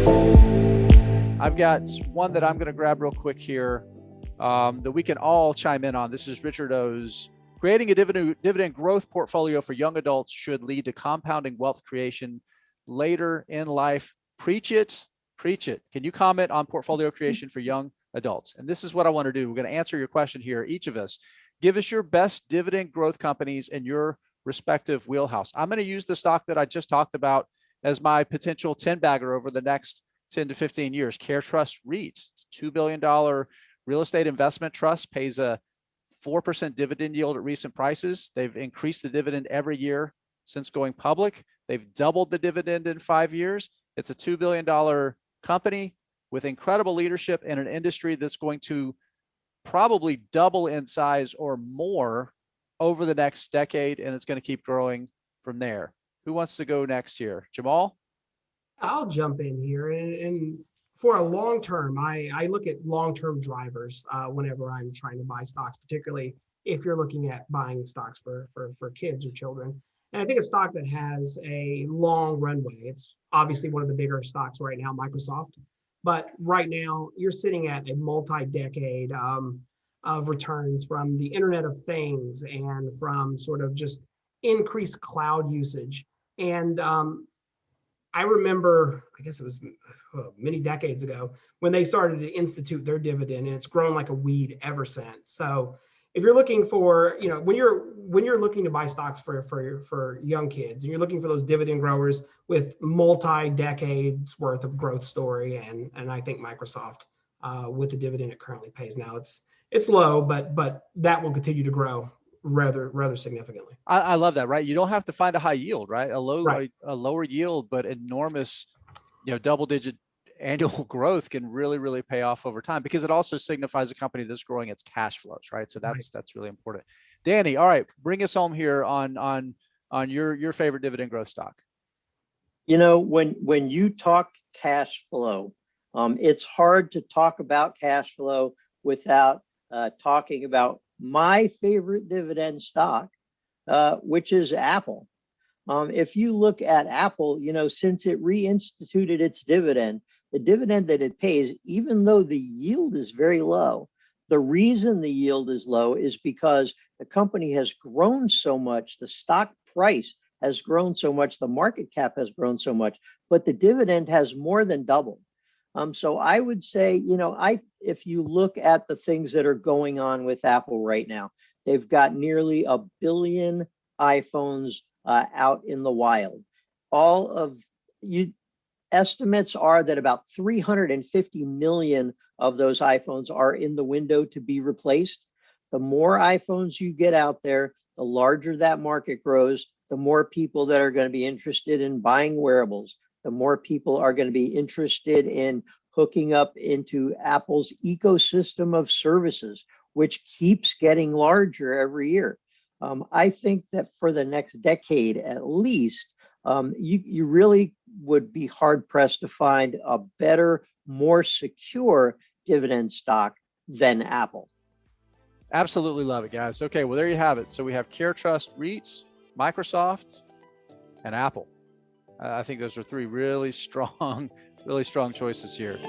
I've got one that I'm going to grab real quick here that we can all chime in on. This is Richard O's. Creating a dividend growth portfolio for young adults should lead to compounding wealth creation later in life. Preach it, preach it. Can you comment on portfolio creation for young adults? And this is what I want to do. We're going to answer your question here. Each of us, give us your best dividend growth companies in your respective wheelhouse. I'm going to use the stock that I just talked about as my potential 10 bagger over the next 10 to 15 years. CareTrust REIT, it's a $2 billion real estate investment trust, pays a 4% dividend yield at recent prices. They've increased the dividend every year since going public. They've doubled the dividend in 5 years. It's a $2 billion company with incredible leadership in an industry that's going to probably double in size or more over the next decade, and it's going to keep growing from there. Who wants to go next here? Jamal? I'll jump in here. And for a long term, I look at long-term drivers whenever I'm trying to buy stocks, particularly if you're looking at buying stocks for kids or children. And I think a stock that has a long runway, it's obviously one of the bigger stocks right now, Microsoft. But right now, you're sitting at a multi-decade of returns from the Internet of Things and from sort of just increased cloud usage. And I remember, I guess it was many decades ago, when they started to institute their dividend, and it's grown like a weed ever since. So if you're looking for, when you're looking to buy stocks for young kids, and you're looking for those dividend growers with multi-decades worth of growth story, and I think Microsoft, with the dividend it currently pays now, it's low, but that will continue to grow rather significantly. I love that, right? You don't have to find a high yield, right? A lower yield, but enormous, double-digit annual growth can really pay off over time, because it also signifies a company that's growing its cash flows, right? So that's really important. Danny, all right, bring us home here on your favorite dividend growth stock. When you talk cash flow, it's hard to talk about cash flow without talking about my favorite dividend stock, which is Apple. If you look at Apple, since it reinstituted its dividend, the dividend that it pays, even though the yield is very low, the reason the yield is low is because the company has grown so much, the stock price has grown so much, the market cap has grown so much, but the dividend has more than doubled. So I would say, if you look at the things that are going on with Apple right now, they've got nearly 1 billion iPhones out in the wild. Estimates are that about 350 million of those iPhones are in the window to be replaced. The more iPhones you get out there, the larger that market grows, the more people that are going to be interested in buying wearables, the more people are going to be interested in hooking up into Apple's ecosystem of services, which keeps getting larger every year. I think that for the next decade, at least, you really would be hard pressed to find a better, more secure dividend stock than Apple. Absolutely love it, guys. Okay, well, there you have it. So we have CareTrust REITs, Microsoft, and Apple. I think those are three really strong choices here.